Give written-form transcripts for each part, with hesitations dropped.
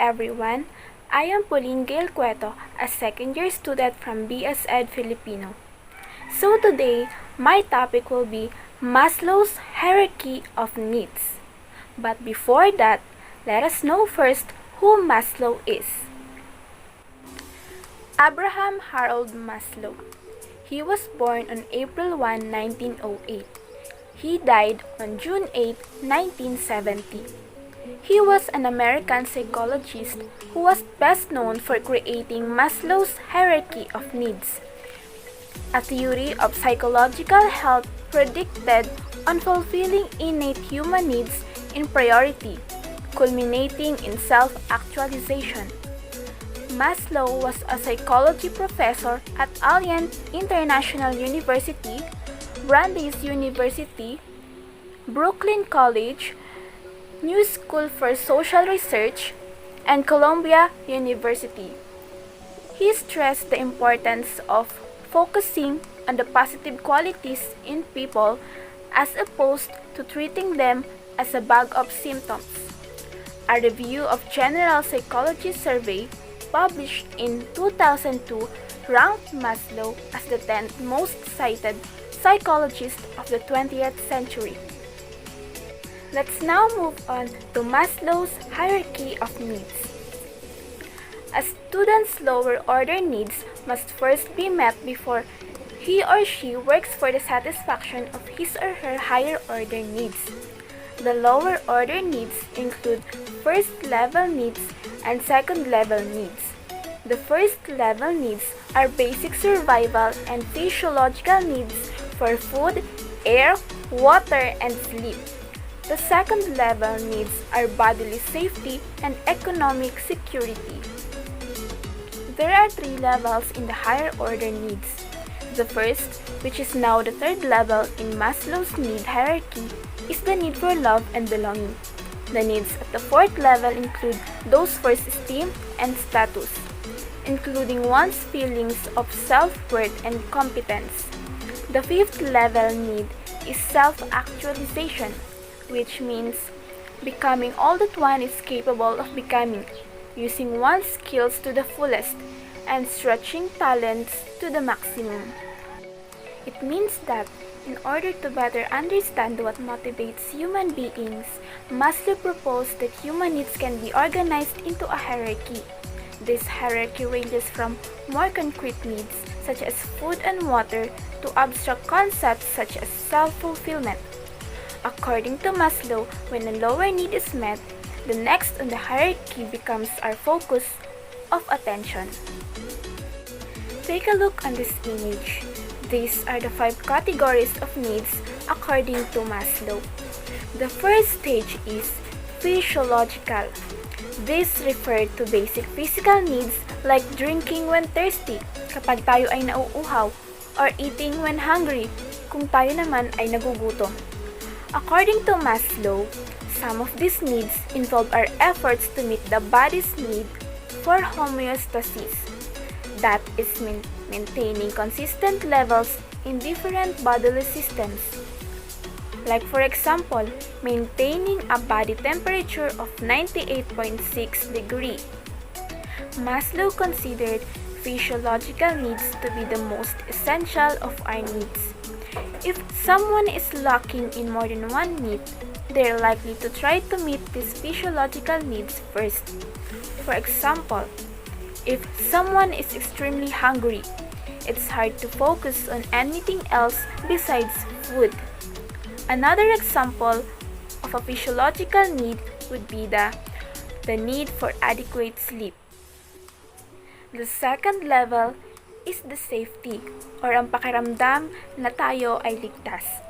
everyone. I am Pauline Gail Cueto, a second-year student from BS Ed Filipino. So today, my topic will be Maslow's hierarchy of needs. But before that, let us know first who Maslow is. Abraham Harold Maslow. He was born on April 1, 1908. He died on June 8, 1970. He was an American psychologist who was best known for creating Maslow's hierarchy of needs, a theory of psychological health predicated on fulfilling innate human needs in priority, culminating in self-actualization. Maslow was a psychology professor at Alliance International University, Brandeis University, Brooklyn College, New School for Social Research, and Columbia University. He stressed the importance of focusing on the positive qualities in people as opposed to treating them as a bag of symptoms. A review of General Psychology survey published in 2002 ranked Maslow as the 10th most cited psychologist of the 20th century. Let's now move on to Maslow's hierarchy of needs. A student's lower order needs must first be met before he or she works for the satisfaction of his or her higher order needs. The lower order needs include first level needs and second level needs. The first level needs are basic survival and physiological needs for food, air, water, and sleep. The second level needs are bodily safety and economic security. There are three levels in the higher order needs. The first, which is now the third level in Maslow's need hierarchy, is the need for love and belonging. The needs at the fourth level include those for esteem and status, including one's feelings of self-worth and competence. The fifth level need is self-actualization, which means becoming all that one is capable of becoming, using one's skills to the fullest, and stretching talents to the maximum. It means that in order to better understand what motivates human beings, Maslow proposed that human needs can be organized into a hierarchy. This hierarchy ranges from more concrete needs, such as food and water, to abstract concepts such as self-fulfillment. According to Maslow, when a lower need is met, the next on the hierarchy becomes our focus of attention. Take a look on this image. These are the 5 categories of needs according to Maslow. The first stage is physiological. This refers to basic physical needs like drinking when thirsty, kapag tayo ay nauuhaw, or eating when hungry, kung tayo naman ay nagugutom. According to Maslow, some of these needs involve our efforts to meet the body's need for homeostasis. That is maintaining consistent levels in different bodily systems. Like for example, maintaining a body temperature of 98.6 degrees. Maslow considered physiological needs to be the most essential of our needs. If someone is lacking in more than one need, they're likely to try to meet these physiological needs first. For example, if someone is extremely hungry, it's hard to focus on anything else besides food. Another example of a physiological need would be the need for adequate sleep. The second level is the safety, or ang pakiramdam na tayo ay ligtas.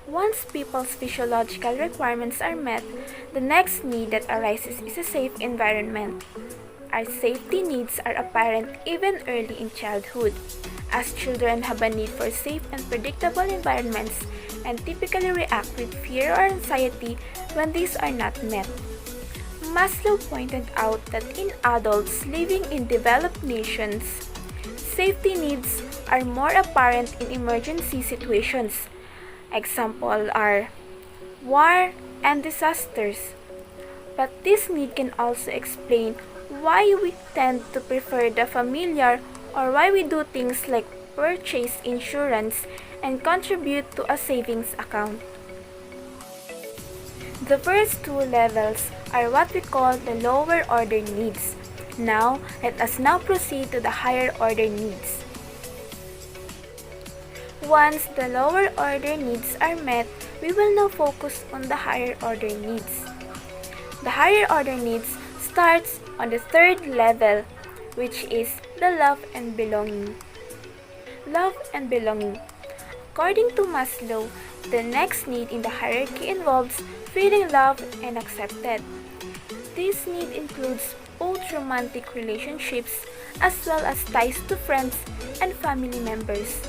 Once people's physiological requirements are met, the next need that arises is a safe environment. Our safety needs are apparent even early in childhood, as children have a need for safe and predictable environments and typically react with fear or anxiety when these are not met. Maslow pointed out that in adults living in developed nations, safety needs are more apparent in emergency situations. Examples are war and disasters. But this need can also explain why we tend to prefer the familiar or why we do things like purchase insurance and contribute to a savings account. The first two levels are what we call the lower order needs. Now, let us now proceed to the higher order needs. Once the lower order needs are met, we will now focus on the higher order needs. The higher order needs starts on the third level, which is the love and belonging. Love and belonging. According to Maslow, the next need in the hierarchy involves feeling loved and accepted. This need includes both romantic relationships as well as ties to friends and family members.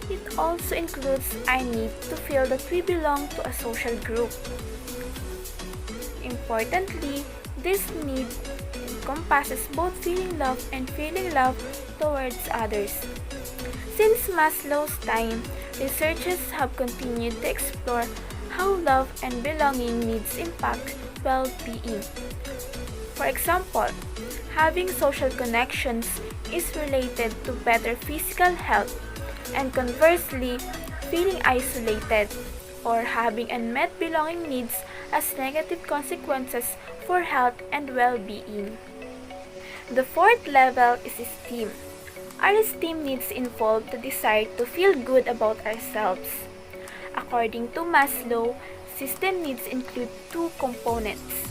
It also includes our need to feel that we belong to a social group. Importantly, this need encompasses both feeling love and feeling love towards others. Since Maslow's time, researchers have continued to explore how love and belonging needs impact well-being. For example, having social connections is related to better physical health, and conversely, feeling isolated or having unmet belonging needs has negative consequences for health and well-being. The fourth level is esteem. Our esteem needs involve the desire to feel good about ourselves. According to Maslow, esteem needs include two components.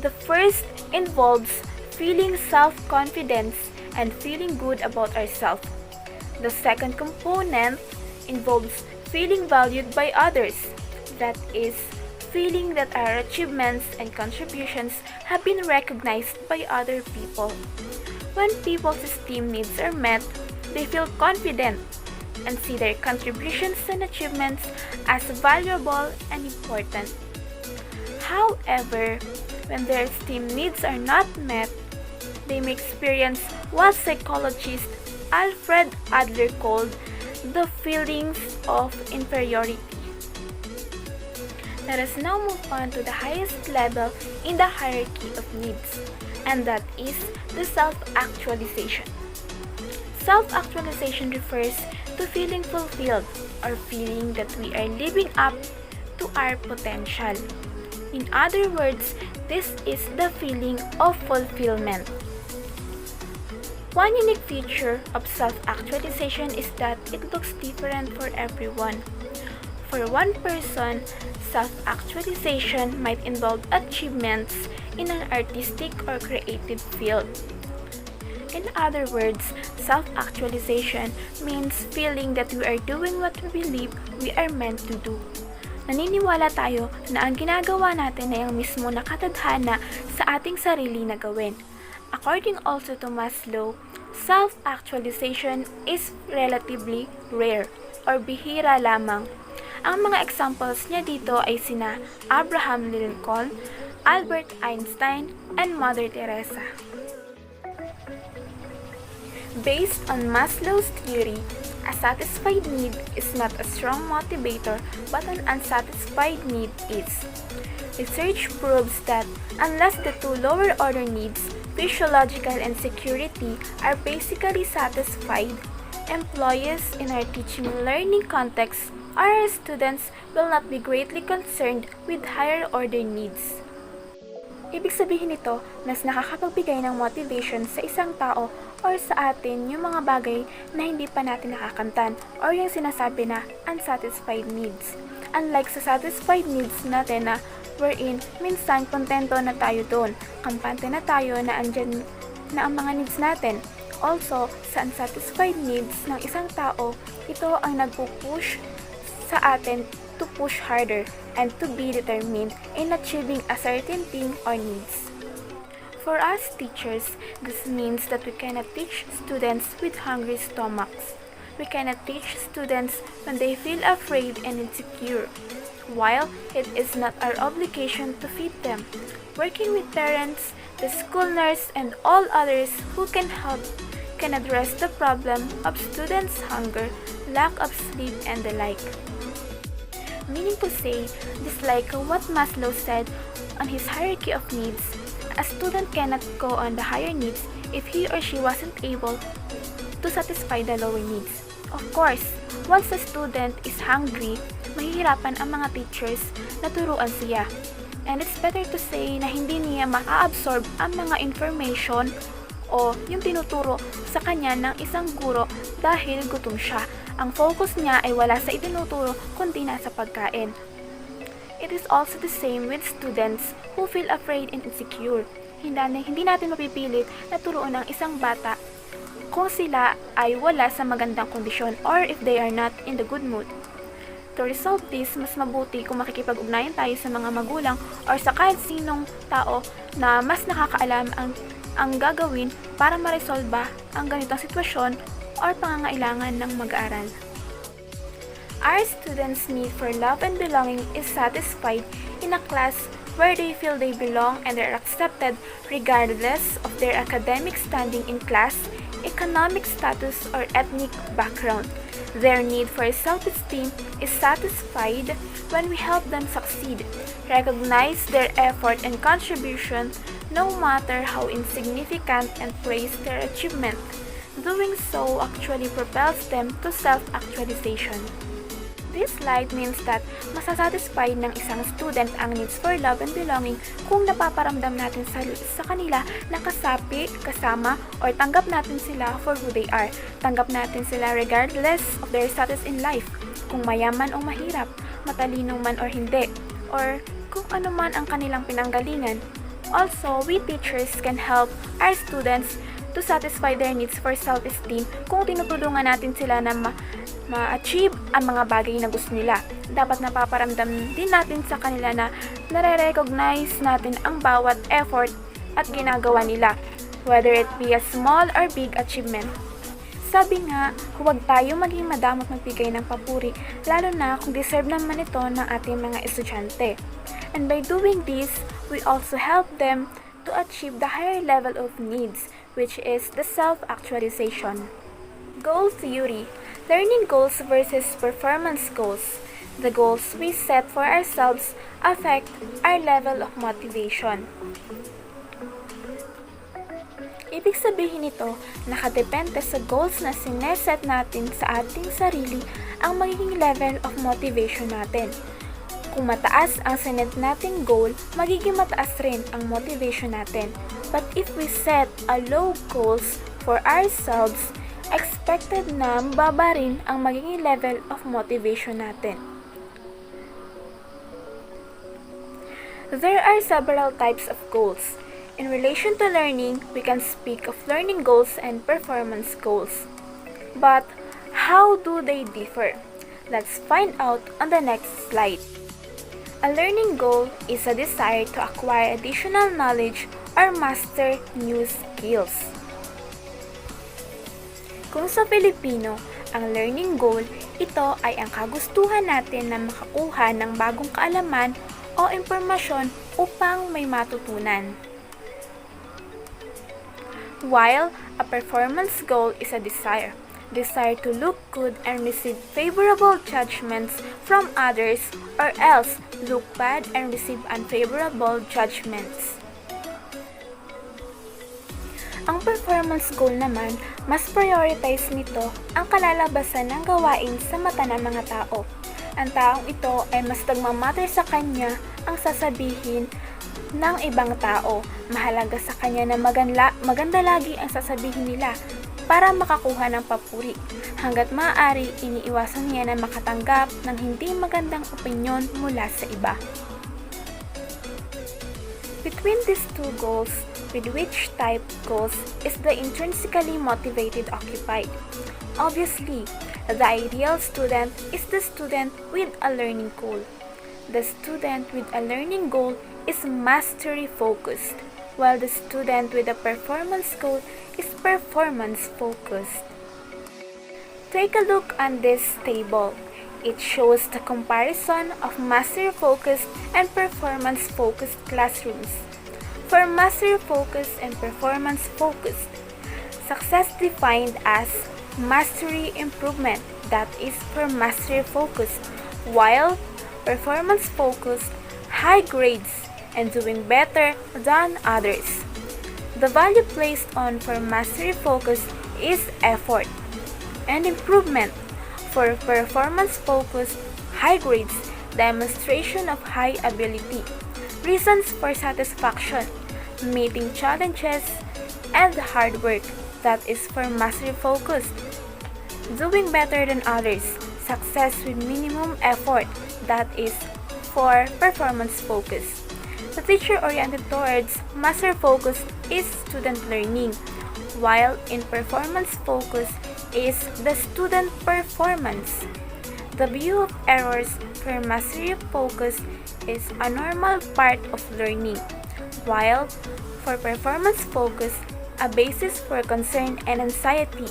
The first involves feeling self-confidence and feeling good about ourselves. The second component involves feeling valued by others, that is, feeling that our achievements and contributions have been recognized by other people. When people's esteem needs are met, they feel confident and see their contributions and achievements as valuable and important. However, when their esteem needs are not met, they may experience what psychologist Alfred Adler called the feelings of inferiority. Let us now move on to the highest level in the hierarchy of needs, and that is the self-actualization. Self-actualization refers to feeling fulfilled or feeling that we are living up to our potential. In other words, this is the feeling of fulfillment. One unique feature of self-actualization is that it looks different for everyone. For one person, self-actualization might involve achievements in an artistic or creative field. In other words, self-actualization means feeling that we are doing what we believe we are meant to do. Naniniwala tayo na ang ginagawa natin ay ang mismo na katadhana sa ating sarili na gawin. According also to Maslow, self-actualization is relatively rare or bihira lamang. Ang mga examples niya dito ay sina Abraham Lincoln, Albert Einstein, and Mother Teresa. Based on Maslow's theory, a satisfied need is not a strong motivator but an unsatisfied need is. Research proves that unless the two lower order needs, physiological and security, are basically satisfied, employees in our teaching and learning context or our students will not be greatly concerned with higher order needs. Ibig sabihin nito, mas nakakapagbigay ng motivation sa isang tao or sa atin yung mga bagay na hindi pa natin nakakamtan or yung sinasabi na unsatisfied needs. Unlike sa satisfied needs natin na wherein minsan kontento na tayo doon, kampante na tayo na andyan na ang mga needs natin. Also, sa unsatisfied needs ng isang tao, ito ang nagpupush sa atin to push harder and to be determined in achieving a certain thing or needs. For us teachers, this means that we cannot teach students with hungry stomachs. We cannot teach students when they feel afraid and insecure, while it is not our obligation to feed them. Working with parents, the school nurse, and all others who can help can address the problem of students' hunger, lack of sleep, and the like. Meaning to say, just like what Maslow said, on his hierarchy of needs, a student cannot go on the higher needs if he or she wasn't able to satisfy the lower needs. Of course, once a student is hungry, mahihirapan ang mga teachers na turuan siya. And it's better to say na hindi niya ma-absorb ang mga information o yung tinuturo sa kanya ng isang guro dahil gutom siya. Ang focus niya ay wala sa itinuturo kundi nasa pagkain. It is also the same with students who feel afraid and insecure. Hindi natin mapipilit na turuan ng isang bata kung sila ay wala sa magandang kondisyon or if they are not in the good mood. To resolve this, mas mabuti kung makikipag-ugnayan tayo sa mga magulang or sa kahit sinong tao na mas nakakaalam ang gagawin para ma-resolve ang ganitong sitwasyon or pangangailangan ng mag-aaral. Our students' need for love and belonging is satisfied in a class where they feel they belong and are accepted regardless of their academic standing in class, economic status, or ethnic background. Their need for self-esteem is satisfied when we help them succeed, recognize their effort and contribution no matter how insignificant, and praise their achievement. Doing so actually propels them to self-actualization. This slide means that masasatisfy ng isang student ang needs for love and belonging kung napaparamdam natin sa kanila na kasapi, kasama, or tanggap natin sila for who they are. Tanggap natin sila regardless of their status in life, kung mayaman o mahirap, matalino man or hindi, or kung ano man ang kanilang pinanggalingan. Also, we teachers can help our students to satisfy their needs for self-esteem kung tinutulungan natin sila na ma-achieve ang mga bagay na gusto nila. Dapat napaparamdam din natin sa kanila na nare-recognize natin ang bawat effort at ginagawa nila, whether it be a small or big achievement. Sabi nga, huwag tayo maging madamot magbigay ng papuri, lalo na kung deserve naman ito ng ating mga estudyante. And by doing this, we also help them to achieve the higher level of needs, which is the self-actualization. Goal theory. Learning goals versus performance goals. The goals we set for ourselves affect our level of motivation. Ibig sabihin nito, nakadepende sa goals na sineset natin sa ating sarili ang magiging level of motivation natin. Kung mataas ang sinet nating goal, magiging mataas rin ang motivation natin. But if we set a low goals for ourselves, expected na mababa rin ang magiging level of motivation natin. There are several types of goals. In relation to learning, we can speak of learning goals and performance goals. But how do they differ? Let's find out on the next slide. A learning goal is a desire to acquire additional knowledge or master new skills. Kung sa Filipino, ang learning goal, ito ay ang kagustuhan natin na makakuha ng bagong kaalaman o impormasyon upang may matutunan. While a performance goal is a desire to look good and receive favorable judgments from others, or else look bad and receive unfavorable judgments. Ang performance goal naman, mas prioritize nito ang kalalabasan ng gawain sa mata ng mga tao. Ang taong ito ay mas nagmamatter sa kanya ang sasabihin ng ibang tao. Mahalaga sa kanya na maganda lagi ang sasabihin nila para makakuha ng papuri. Hanggat maaari, iniiwasan niya na makatanggap ng hindi magandang opinyon mula sa iba. Between these two goals, with which type goals is the intrinsically motivated occupied? Obviously, the ideal student is the student with a learning goal. The student with a learning goal is mastery focused, while the student with a performance goal is performance focused. Take a look on this table. It shows the comparison of mastery-focused and performance-focused classrooms. For mastery-focused and performance-focused, success defined as mastery improvement, that is for mastery-focused, while performance-focused, high grades, and doing better than others. The value placed on for mastery focus is effort and improvement. For performance focused, high grades, demonstration of high ability, reasons for satisfaction, meeting challenges, and hard work, that is for mastery focused. Doing better than others, success with minimum effort, that is for performance focused. The teacher oriented towards master focus is student learning, while in performance focus is the student performance. The view of errors for mastery focus is a normal part of learning, while for performance focus, a basis for concern and anxiety.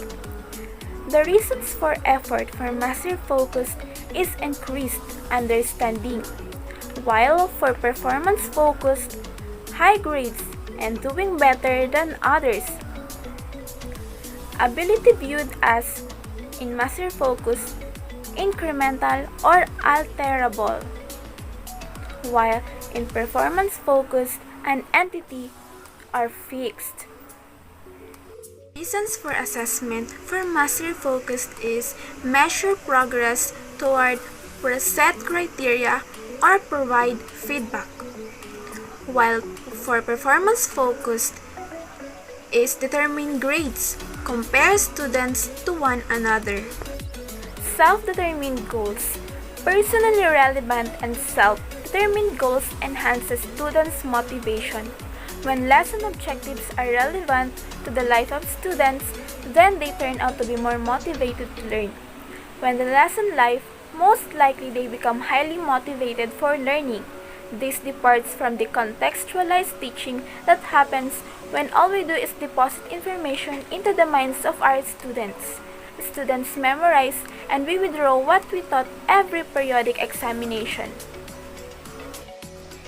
The reasons for effort for mastery focus is increased understanding, while for performance focused, high grades and doing better than others. Ability viewed as, in mastery focus, incremental or alterable, while in performance focused, an entity are fixed. Reasons for assessment for mastery focused is measure progress toward preset criteria or provide feedback, while for performance focused is determine grades, compare students to one another. Self-determined goals. Personally relevant and self-determined goals enhances students' motivation. When lesson objectives are relevant to the life of students, then they turn out to be more motivated to learn. When the lesson life, most likely they become highly motivated for learning. This departs from the contextualized teaching that happens when all we do is deposit information into the minds of our students. Students memorize and we withdraw what we taught every periodic examination.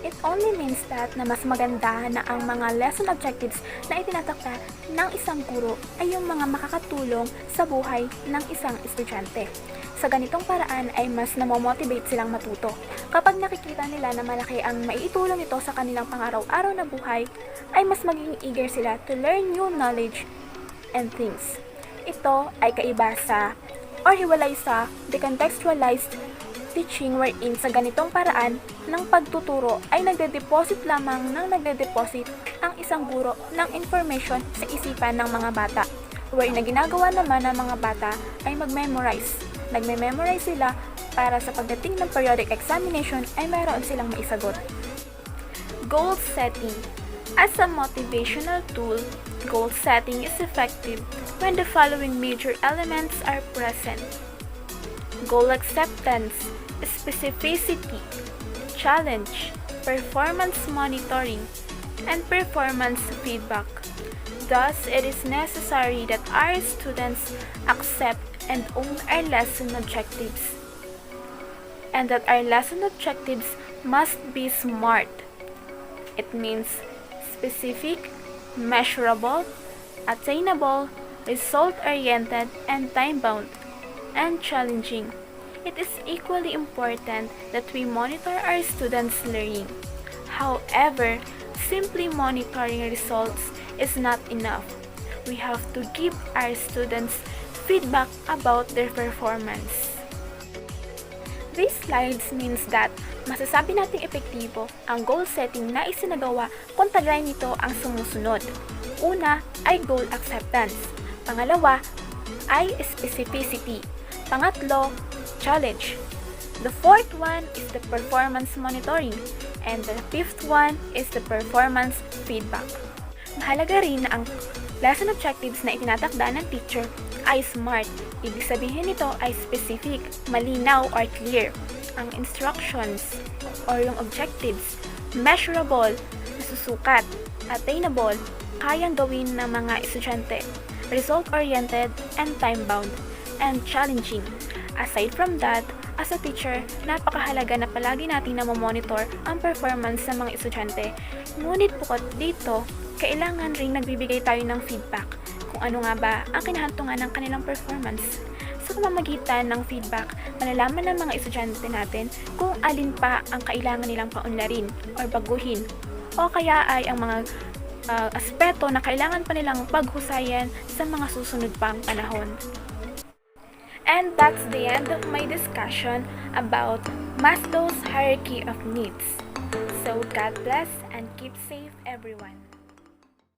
It only means that na mas maganda na ang mga lesson objectives na itinatakda ng isang guro ay yung mga makakatulong sa buhay ng isang estudyante. Sa ganitong paraan ay mas namomotivate silang matuto. Kapag nakikita nila na malaki ang maiitulong ito sa kanilang pang-araw-araw na buhay, ay mas magiging eager sila to learn new knowledge and things. Ito ay kaiba sa or hiwalay sa decontextualized teaching wherein sa ganitong paraan ng pagtuturo ay nagde-deposit lamang ang isang guro ng information sa isipan ng mga bata. Wherein na ginagawa naman ng mga bata ay mag-memorize. Nagme-memorize sila para sa pagdating ng periodic examination ay mayroon silang maisagot. Goal setting. As a motivational tool, goal setting is effective when the following major elements are present: goal acceptance, specificity, challenge, performance monitoring, and performance feedback. Thus, it is necessary that our students accept and own our lesson objectives, and that our lesson objectives must be SMART. It means specific, measurable, attainable, result-oriented, and time-bound, and challenging. It is equally important that we monitor our students' learning. However, simply monitoring results is not enough. We have to give our students feedback about their performance. These slides means that masasabi nating epektibo ang goal setting na isinagawa kung taglay nito ang sumusunod. Una ay goal acceptance. Pangalawa ay specificity. Pangatlo, challenge. The fourth one is the performance monitoring. And the fifth one is the performance feedback. Mahalaga rin na ang lesson objectives na itinatakda ng teacher ay SMART. Ibig sabihin nito ay specific, malinaw or clear. Ang instructions or yung objectives, measurable, nasusukat, attainable, kayang gawin ng mga estudyante, result-oriented and time-bound, and challenging. Aside from that, as a teacher, napakahalaga na palagi natin na monitor ang performance ng mga estudyante. Ngunit bukod dito, kailangan ring nagbibigay tayo ng feedback kung ano nga ba ang kinahantungan ng kanilang performance. Sa pamamagitan ng feedback, malalaman ng mga estudyante natin kung alin pa ang kailangan nilang paunlarin or baguhin o kaya ay ang mga aspeto na kailangan pa nilang paghusayan sa mga susunod pang panahon. And that's the end of my discussion about Maslow's hierarchy of needs. So God bless and keep safe everyone.